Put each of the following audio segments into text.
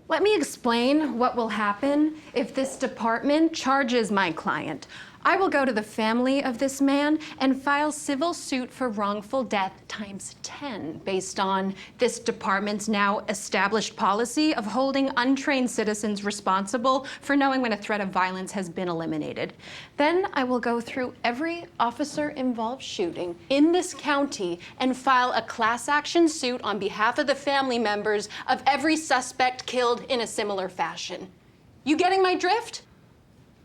Let me explain what will happen if this department charges my client. I will go to the family of this man and file civil suit for wrongful death times 10 based on this department's now established policy of holding untrained citizens responsible for knowing when a threat of violence has been eliminated. Then I will go through every officer-involved shooting in this county and file a class action suit on behalf of the family members of every suspect killed in a similar fashion. You getting my drift?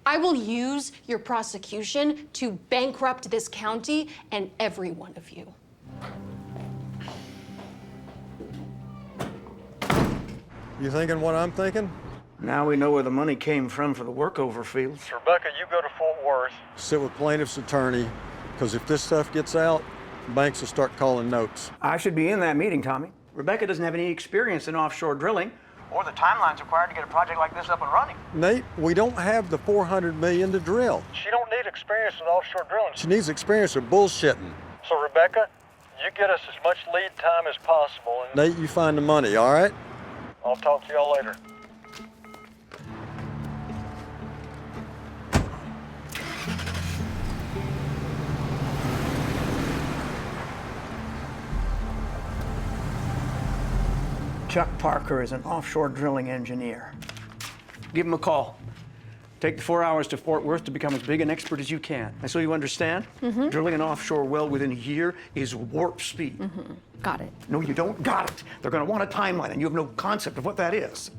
I will use your prosecution to bankrupt this county and every one of you. You thinking what I'm thinking? Now we know where the money came from for the workover fields. Rebecca, you go to Fort Worth. Sit with plaintiff's attorney, because if this stuff gets out, banks will start calling notes. I should be in that meeting, Tommy. Rebecca doesn't have any experience in offshore drilling, or the timelines required to get a project like this up and running. Nate, we don't have the $400 million to drill. She don't need experience in offshore drilling. She needs experience with bullshitting. So, Rebecca, you get us as much lead time as possible. And Nate, you find the money, all right? I'll talk to y'all later. Chuck Parker is an offshore drilling engineer. Give him a call. Take the 4 hours to Fort Worth to become as big an expert as you can. And so you understand? Drilling an offshore well within a year is warp speed. Got it. No, you don't got it. They're gonna want a timeline, and you have no concept of what that is.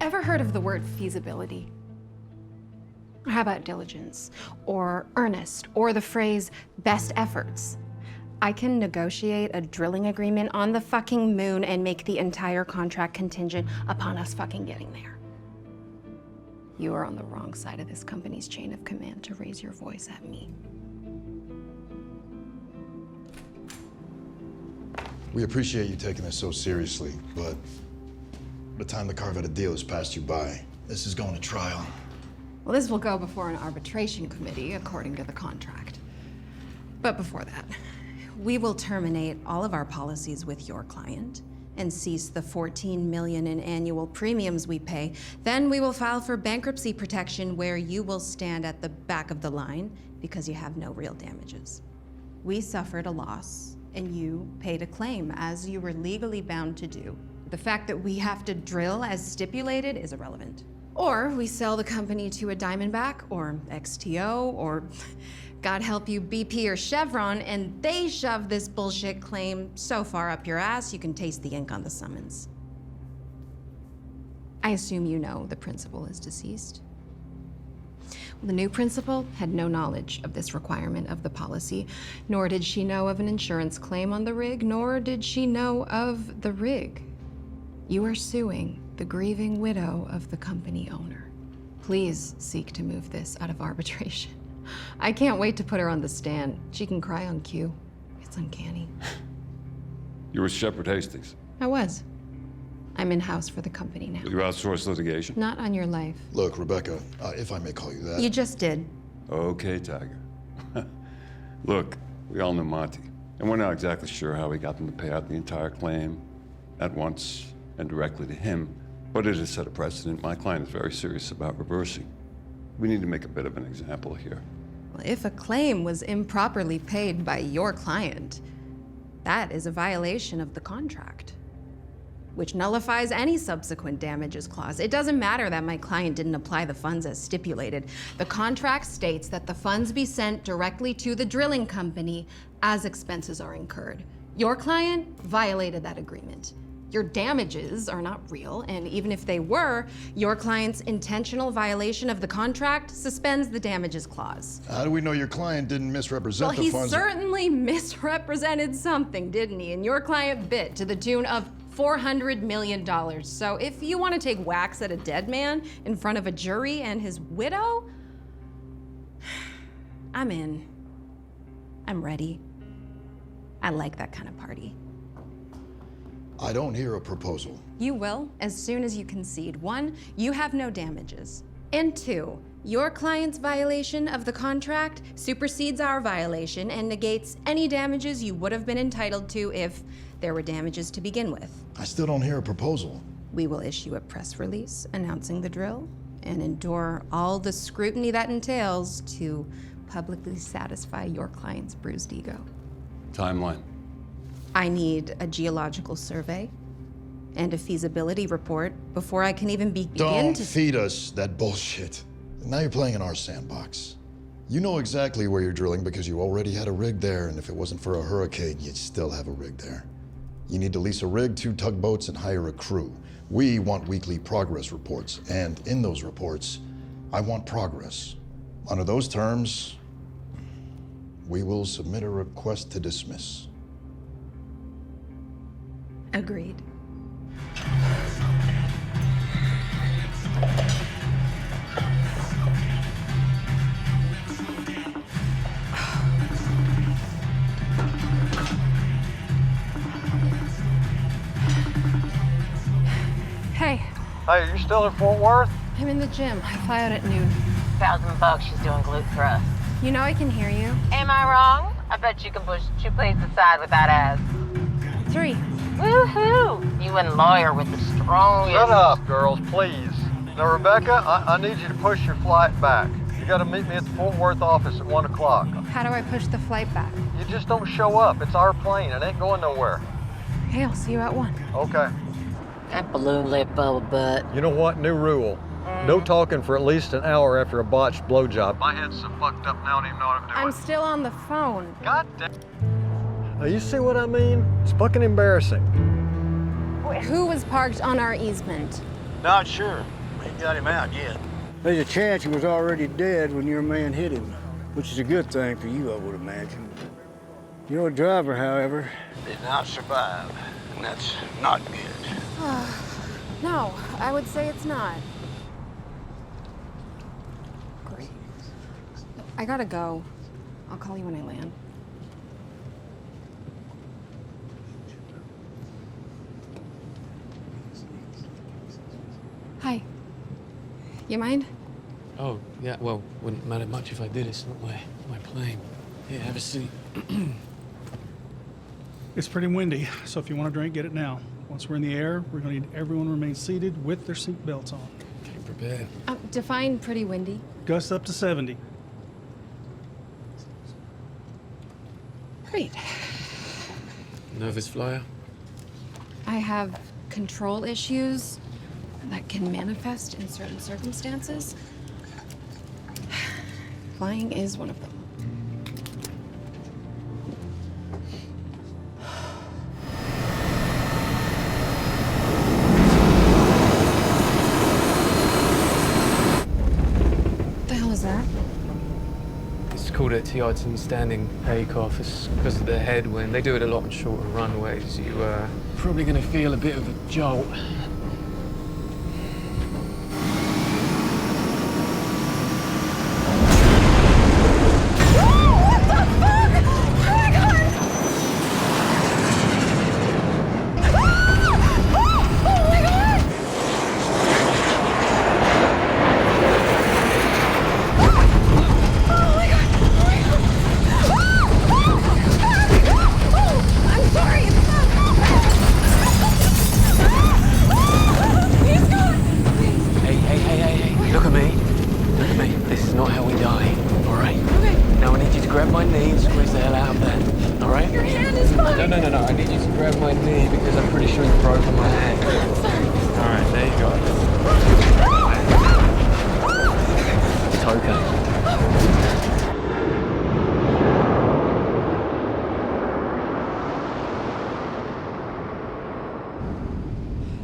Ever heard of the word feasibility? Or how about diligence, or earnest, or the phrase best efforts? I can negotiate a drilling agreement on the fucking moon and make the entire contract contingent upon us fucking getting there. You are on the wrong side of this company's chain of command to raise your voice at me. We appreciate you taking this so seriously, but the time to carve out a deal has passed you by. This is going to trial. Well, this will go before an arbitration committee, according to the contract. But before that, we will terminate all of our policies with your client and cease the $14 million in annual premiums we pay. Then we will file for bankruptcy protection, where you will stand at the back of the line because you have no real damages. We suffered a loss and you paid a claim, as you were legally bound to do. The fact that we have to drill as stipulated is irrelevant. Or we sell the company to a Diamondback or XTO or God help you, BP or Chevron, and they shove this bullshit claim so far up your ass you can taste the ink on the summons. I assume you know the principal is deceased. The new principal had no knowledge of this requirement of the policy, nor did she know of an insurance claim on the rig, nor did she know of the rig. You are suing the grieving widow of the company owner. Please seek to move this out of arbitration. I can't wait to put her on the stand. She can cry on cue. It's uncanny. You were Shepard Hastings. I was. I'm in-house for the company now. You outsourced litigation? Not on your life. Look, Rebecca, if I may call you that. You just did. Okay, Tiger. Look, we all know Monty, and we're not exactly sure how he got them to pay out the entire claim at once and directly to him, but it has set a precedent my client is very serious about reversing. We need to make a bit of an example here. Well, if a claim was improperly paid by your client, that is a violation of the contract, which nullifies any subsequent damages clause. It doesn't matter that my client didn't apply the funds as stipulated. The contract states that the funds be sent directly to the drilling company as expenses are incurred. Your client violated that agreement. Your damages are not real, and even if they were, your client's intentional violation of the contract suspends the damages clause. How do we know your client didn't misrepresent Well, the he funds? certainly misrepresented something, didn't he? And your client bit to the tune of $400 million. So if you want to take whacks at a dead man in front of a jury and his widow, I'm in. I'm ready. I like that kind of party. I don't hear a proposal. You will, as soon as you concede. 1, you have no damages. And 2, Your client's violation of the contract supersedes our violation and negates any damages you would have been entitled to if there were damages to begin with. I still don't hear a proposal. We will issue a press release announcing the drill and endure all the scrutiny that entails to publicly satisfy your client's bruised ego. Timeline. I need a geological survey and a feasibility report before I can even begin Don't to... feed us that bullshit. Now you're playing in our sandbox. You know exactly where you're drilling because you already had a rig there, and if it wasn't for a hurricane, you'd still have a rig there. You need to lease a rig, 2 tugboats, and hire a crew. We want weekly progress reports, and in those reports, I want progress. Under those terms, we will submit a request to dismiss. Agreed. Hey, Hey, you still in Fort Worth? I'm in the gym. I fly out at noon. $1,000 she's doing glute thrust. You know I can hear you. Am I wrong? I bet you can push 2 plates aside with that ass. 3. Woohoo! You and lawyer with the strongest. Shut up, girls, please. Now, Rebecca, I need you to push your flight back. You gotta meet me at the Fort Worth office at 1 o'clock. How do I push the flight back? You just don't show up. It's our plane. It ain't going nowhere. Hey, I'll see you at 1. Okay. That balloon lip bubble butt. You know what? New rule. No talking for at least an hour after a botched blowjob. My head's so fucked up now I don't even know what I'm doing. I'm still on the phone. God damn. Now, you see what I mean? It's fucking embarrassing. Who was parked on our easement? Not sure. Ain't got him out yet. There's a chance he was already dead when your man hit him, which is a good thing for you, I would imagine. Your driver, however, Did not survive, and that's not good. No, I would say it's not. Great. I gotta go. I'll call you when I land. Hi. You mind? Oh, yeah, well, wouldn't matter much if I did. It's not my plane. Here, have a seat. It's pretty windy, so if you want a drink, get it now. Once we're in the air, we're going to need everyone to remain seated with their seat belts on. Came prepared. Define pretty windy. Gusts up to 70. Great. Nervous flyer? I have control issues that can manifest in certain circumstances. Flying is one of them. What the hell is that? It's called a Tiarton standing takeoff. It's because of the headwind. They do it a lot on shorter runways. You're probably going to feel a bit of a jolt.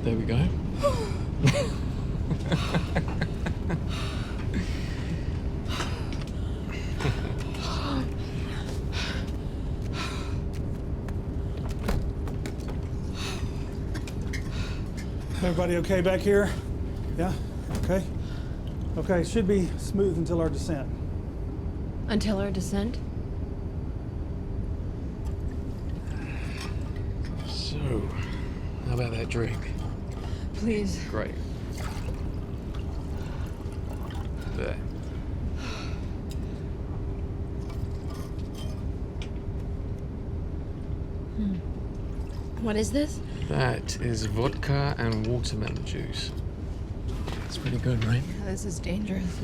There we go. Everybody okay back here? Yeah? Okay? Okay, should be smooth until our descent. Until our descent? So, how about that drink? Please. Great. There. What is this? That is vodka and watermelon juice. It's pretty good, right? This is dangerous.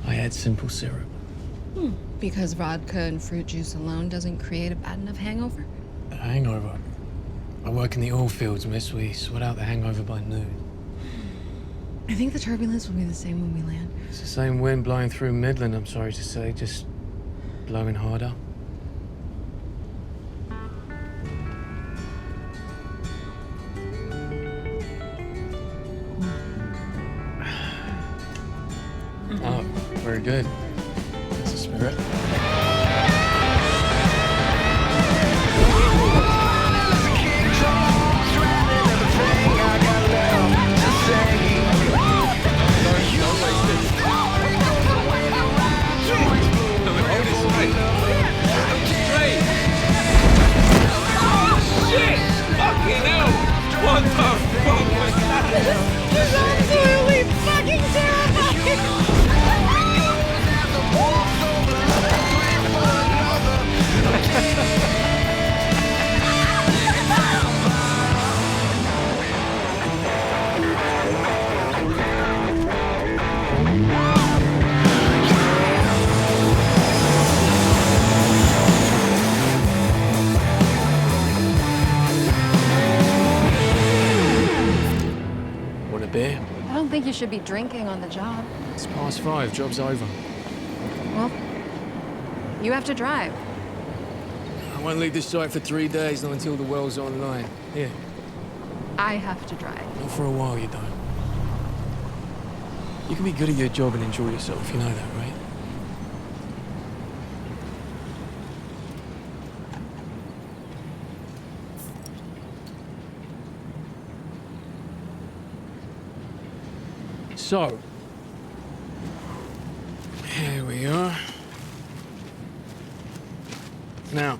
I add simple syrup. Because vodka and fruit juice alone doesn't create a bad enough hangover? A hangover. I work in the oil fields, miss. We sweat out the hangover by noon. I think the turbulence will be the same when we land. It's the same wind blowing through Midland, I'm sorry to say, just blowing harder. Oh, very good. That's the spirit. What the fuck was that? This is absolutely fucking terrifying! Want a beer? I don't think you should be drinking on the job. It's past 5, job's over. Well, you have to drive. I won't leave this site for 3 days, not until the well's online. Here, I have to drive. not for a while, you don't. You can be good at your job and enjoy yourself, you know that, right? So, here we are. Now,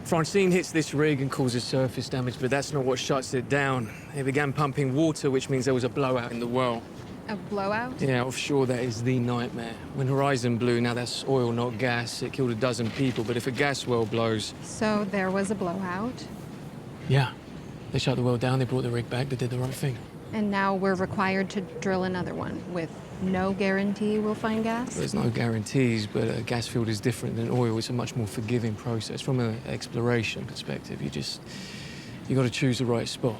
Francine hits this rig and causes surface damage, but that's not what shuts it down. They began pumping water, which means there was a blowout in the well. A blowout? Yeah, offshore, that is the nightmare. When Horizon blew, now that's oil, not gas. It killed a dozen people, but if a gas well blows... So there was a blowout, Yeah. They shut the well down, they brought the rig back, they did the right thing. and now we're required to drill another one with no guarantee we'll find gas? There's no guarantees, but a gas field is different than oil. It's a much more forgiving process. From an exploration perspective, you got to choose the right spot.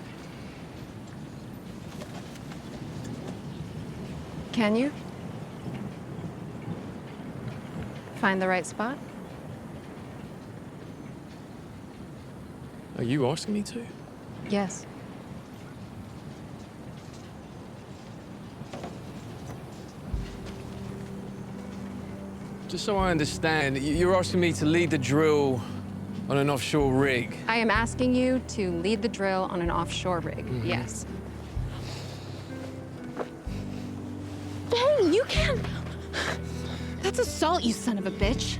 Can you? Find the right spot? Are you asking me to? Yes. Just so I understand, you're asking me to lead the drill on an offshore rig? I am asking you to lead the drill on an offshore rig, yes. Hey, you can't... That's assault, you son of a bitch.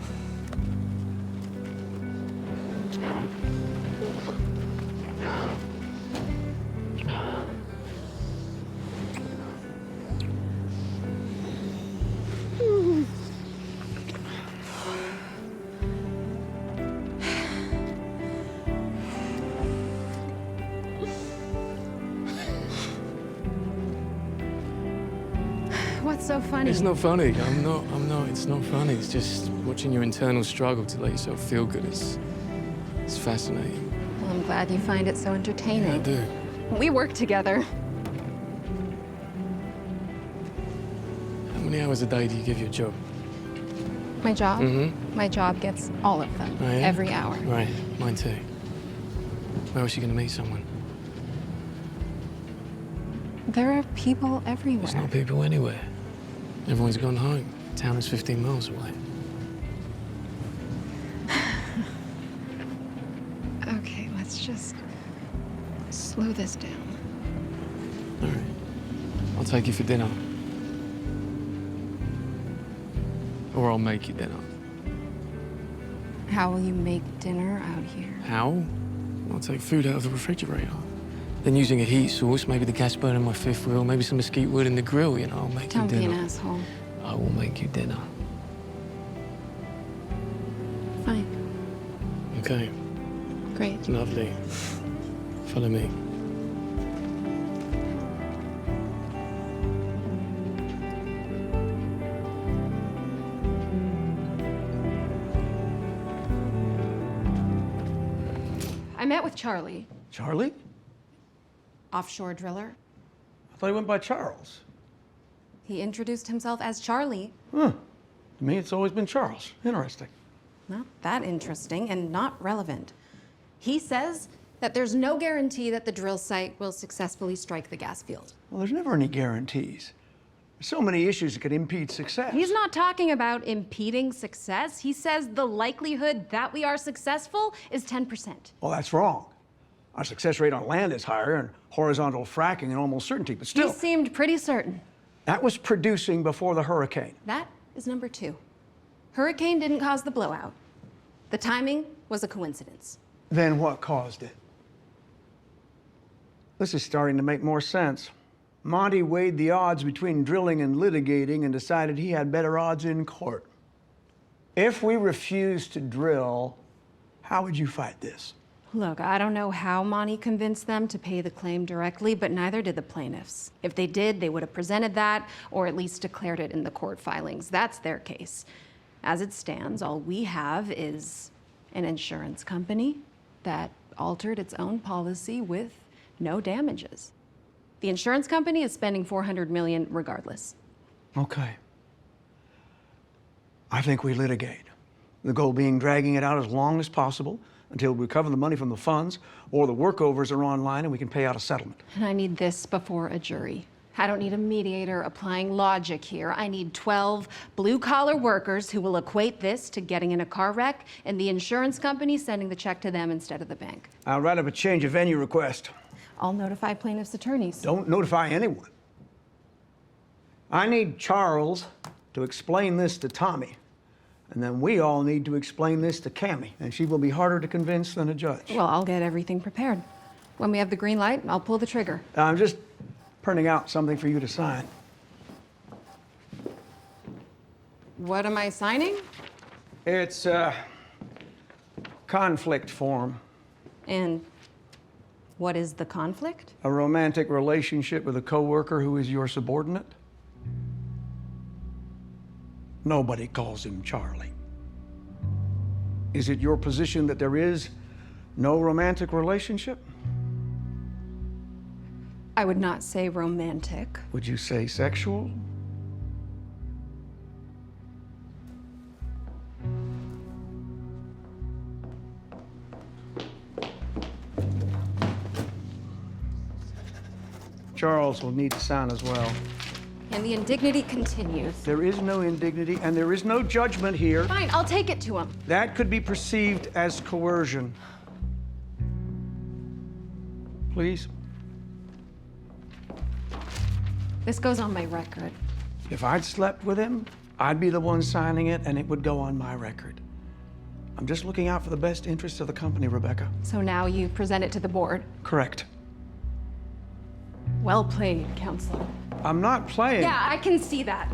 What's so funny? It's not funny. It's not funny. It's just watching your internal struggle to let yourself feel good. It's fascinating. Well, I'm glad you find it so entertaining. Yeah, I do. We work together. How many hours a day do you give your job? My job? Mm-hmm. My job gets all of them, Oh, yeah? every hour. Right, mine too. Where else are you gonna meet someone? There are people everywhere. There's not people anywhere. Everyone's gone home. Town is 15 miles away. Okay, let's just slow this down. All right. I'll take you for dinner. Or I'll make you dinner. How will you make dinner out here? How? I'll take food out of the refrigerator. Then using a heat source, maybe the gas burner in my fifth wheel, maybe some mesquite wood in the grill, you know, I'll make Don't you be dinner. an asshole. I will make you dinner. Fine. Okay, Great. lovely. Follow me. I met with Charlie, Charlie? offshore driller. I thought he went by Charles. He introduced himself as Charlie. Huh. To me, it's always been Charles. Interesting. Not that interesting and not relevant. He says that there's no guarantee that the drill site will successfully strike the gas field. Well, there's never any guarantees. There's so many issues that could impede success. He's not talking about impeding success. He says the likelihood that we are successful is 10%. Well, that's wrong. Our success rate on land is higher, and horizontal fracking in almost certainty, but still. He seemed pretty certain. That was producing before the hurricane. That is number 2. Hurricane didn't cause the blowout. The timing was a coincidence. Then what caused it? This is starting to make more sense. Monty weighed the odds between drilling and litigating and decided he had better odds in court. If we refused to drill, how would you fight this? Look, I don't know how Monty convinced them to pay the claim directly, but neither did the plaintiffs. If they did, they would have presented that, or at least declared it in the court filings. That's their case. As it stands, all we have is an insurance company that altered its own policy with no damages. The insurance company is spending $400 million regardless. Okay. I think we litigate. The goal being dragging it out as long as possible until we recover the money from the funds or the workovers are online and we can pay out a settlement. And I need this before a jury. I don't need a mediator applying logic here. I need 12 blue-collar workers who will equate this to getting in a car wreck and the insurance company sending the check to them instead of the bank. I'll write up a change of venue request. I'll notify plaintiffs' attorneys. Don't notify anyone. I need Charles to explain this to Tommy. And then we all need to explain this to Cammy, and she will be harder to convince than a judge. Well, I'll get everything prepared. When we have the green light, I'll pull the trigger. I'm just printing out something for you to sign. What am I signing? It's a conflict form. And what is the conflict? A romantic relationship with a coworker who is your subordinate. Nobody calls him Charlie. Is it your position that there is no romantic relationship? I would not say romantic. Would you say sexual? Charles will need to sign as well. And the indignity continues. There is no indignity and there is no judgment here. Fine, I'll take it to him. That could be perceived as coercion. Please? This goes on my record. If I'd slept with him, I'd be the one signing it and it would go on my record. I'm just looking out for the best interests of the company, Rebecca. So now you present it to the board. Correct. Well played, counselor. I'm not playing. Yeah, I can see that.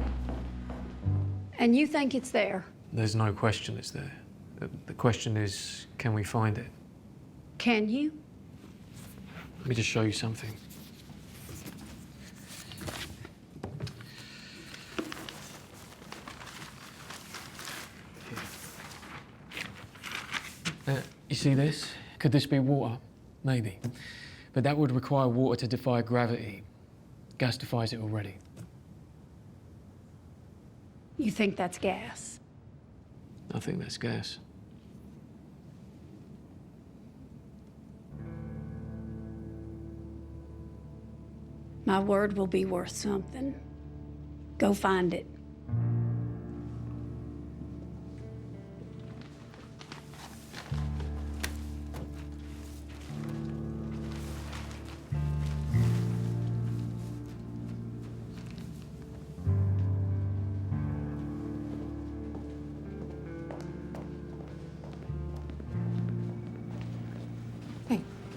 And you think it's there? There's no question it's there. The question is, can we find it? Can you? Let me just show you something. You see this? Could this be water? Maybe. But that would require water to defy gravity. Gas defies it already. You think that's gas? I think that's gas. My word will be worth something. Go find it.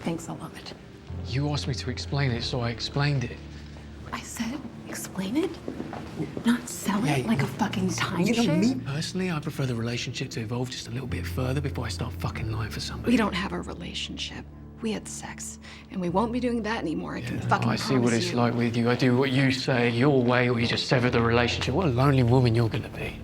Thanks a lot. You asked me to explain it, so I explained it. I said, explain it? Not sell it Yeah, like a fucking timeshare? You know, me personally, I prefer the relationship to evolve just a little bit further before I start fucking lying for somebody. We don't have a relationship. We had sex, and we won't be doing that anymore. I can fucking I see what promise it's you. like with you. I do what you say, your way, or you just sever the relationship. What a lonely woman you're gonna be.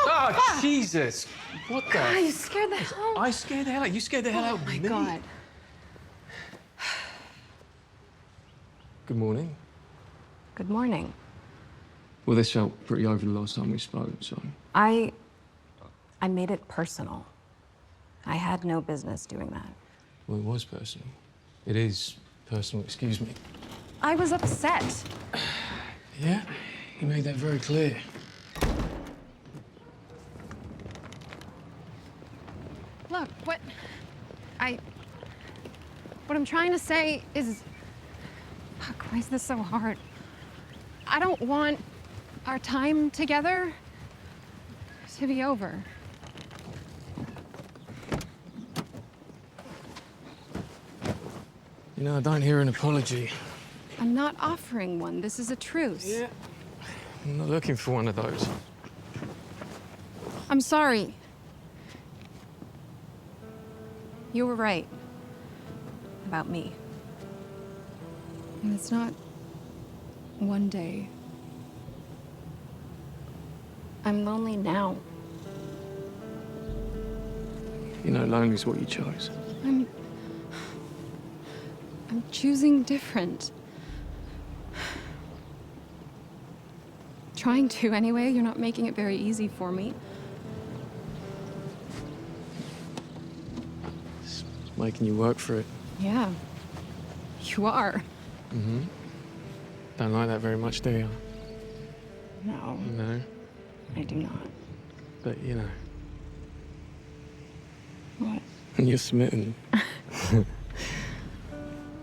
Oh, Jesus! What the? God, you scared the hell. I scared the hell out. You scared the hell out of me. Oh my God. Good morning. Good morning. Well, this felt pretty over the last time we spoke, so. I made it personal. I had no business doing that. Well, it was personal. It is personal, excuse me. I was upset. Yeah, you made that very clear. Look, what I'm trying to say is, fuck, why is this so hard? I don't want our time together to be over. You know, I don't hear an apology. I'm not offering one. This is a truce. Yeah. I'm not looking for one of those. I'm sorry. You were right about me. And it's not one day. I'm lonely now. You know, lonely's what you chose. I'm choosing different. Trying to anyway. You're not making it very easy for me. It's making you work for it. Yeah. You are. Mm-hmm. Don't like that very much, do you? No, No. I do not. But, you know, What? you're smitten.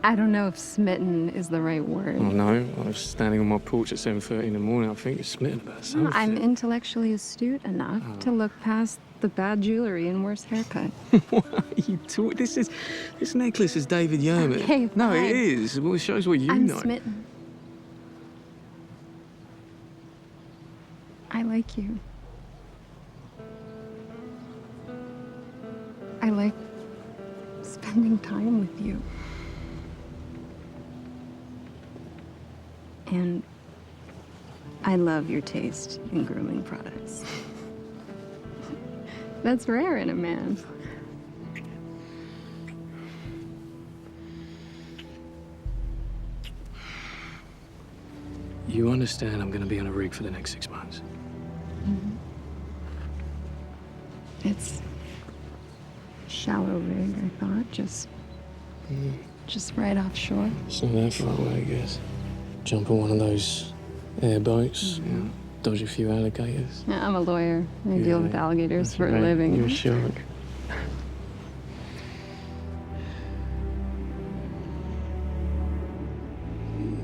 I don't know if smitten is the right word. Oh, no. I was standing on my porch at 7:30 in the morning. I think you're smitten about something. I'm intellectually astute enough to look past the bad jewelry and worse haircut. What are you talking? This necklace is David Yerman. Okay, no, fine. it is. Well, it shows what you I'm know. smitten. I like you. I like spending time with you. And I love your taste in grooming products. That's rare in a man. You understand I'm going to be on a rig for the next 6 months. Mm-hmm. It's shallow rig, I thought, just right offshore. It's not that far away, I guess. Jump on one of those airboats, dodge a few alligators. Yeah, I'm a lawyer. I deal with alligators That's for a right. living. You're a shark.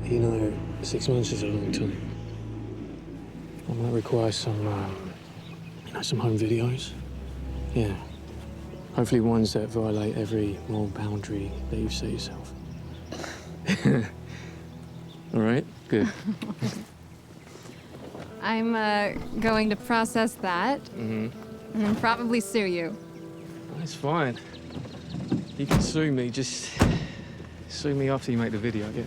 You know, 6 months is a long time. I might require some, some home videos. Yeah. Hopefully ones that violate every moral boundary that you've set yourself. All right? Good. I'm going to process that Mm-hmm. and then probably sue you. That's fine. You can sue me, just sue me after you make the video, yeah?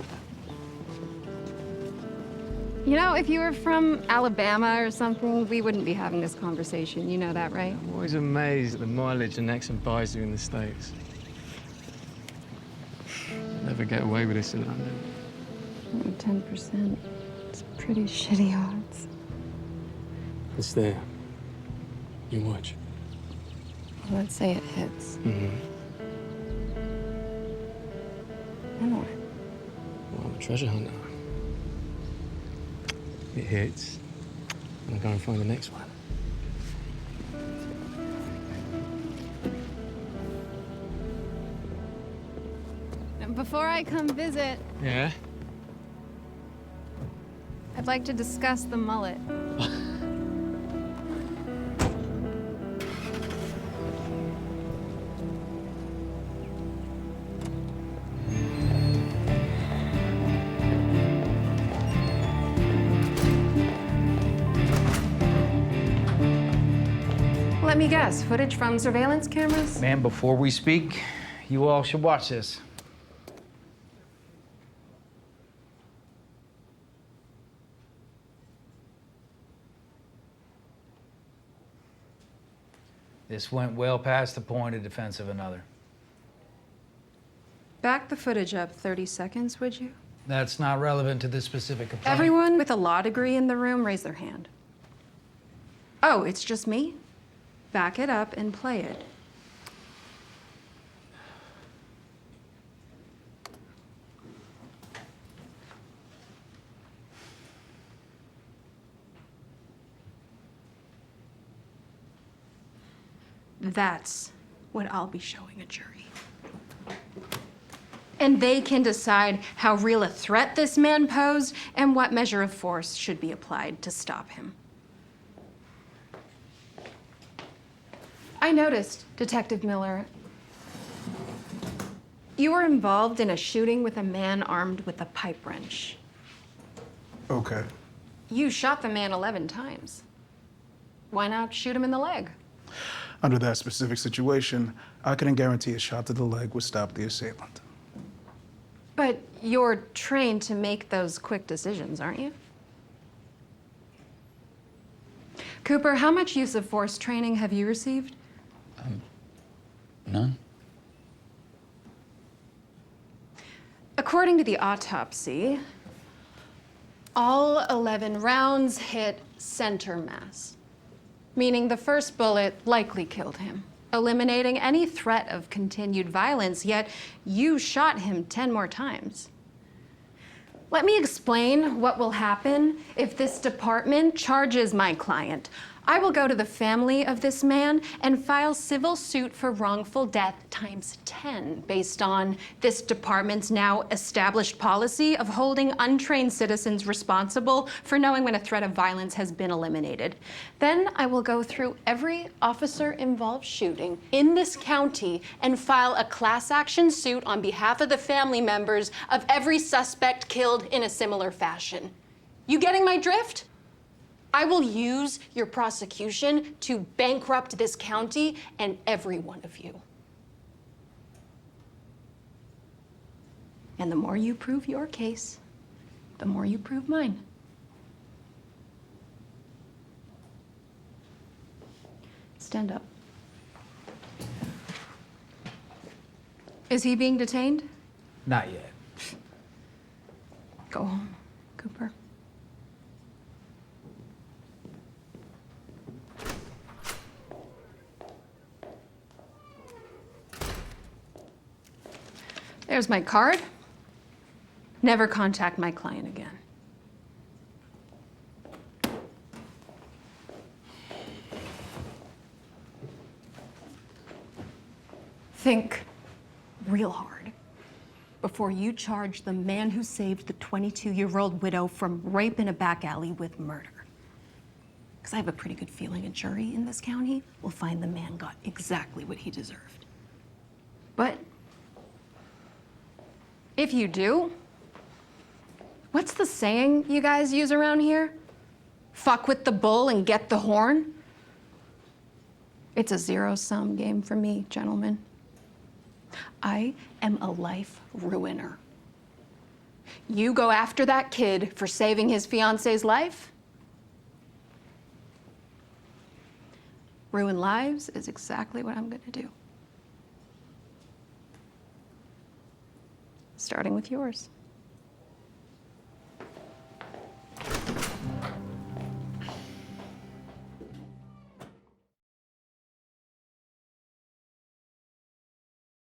You know, if you were from Alabama or something, we wouldn't be having this conversation. You know that, right? I'm always amazed at the mileage an accent buys you in the States. Never get away with this in London. 10%. It's pretty shitty odds. It's there. You watch. Let's say it hits. Mm-hmm. Then what? Well, I'm a treasure hunter. It hits. I'm going to find the next one. And before I come visit, Yeah? I'd like to discuss the mullet. Let me guess, footage from surveillance cameras? Ma'am, before we speak, you all should watch this. This went well past the point of defense of another. Back the footage up 30 seconds, would you? That's not relevant to this specific complaint. Everyone with a law degree in the room, raise their hand. Oh, it's just me? Back it up and play it. That's what I'll be showing a jury. And they can decide how real a threat this man posed and what measure of force should be applied to stop him. I noticed, Detective Miller, you were involved in a shooting with a man armed with a pipe wrench. Okay. You shot the man 11 times. Why not shoot him in the leg? Under that specific situation, I couldn't guarantee a shot to the leg would stop the assailant. But you're trained to make those quick decisions, aren't you? Cooper, how much use of force training have you received? None? According to the autopsy, all 11 rounds hit center mass, meaning the first bullet likely killed him, eliminating any threat of continued violence, yet you shot him 10 more times. Let me explain what will happen if this department charges my client. I will go to the family of this man and file civil suit for wrongful death times 10 based on this department's now established policy of holding untrained citizens responsible for knowing when a threat of violence has been eliminated. Then I will go through every officer-involved shooting in this county and file a class action suit on behalf of the family members of every suspect killed in a similar fashion. You getting my drift? I will use your prosecution to bankrupt this county and every one of you. And the more you prove your case, the more you prove mine. Stand up. Is he being detained? Not yet. Go home, Cooper. There's my card. Never contact my client again. Think real hard before you charge the man who saved the 22-year-old widow from rape in a back alley with murder. Because I have a pretty good feeling a jury in this county will find the man got exactly what he deserved. But if you do, what's the saying you guys use around here? Fuck with the bull and get the horn? It's a zero-sum game for me, gentlemen. I am a life ruiner. You go after that kid for saving his fiance's life? Ruin lives is exactly what I'm gonna do. Starting with yours.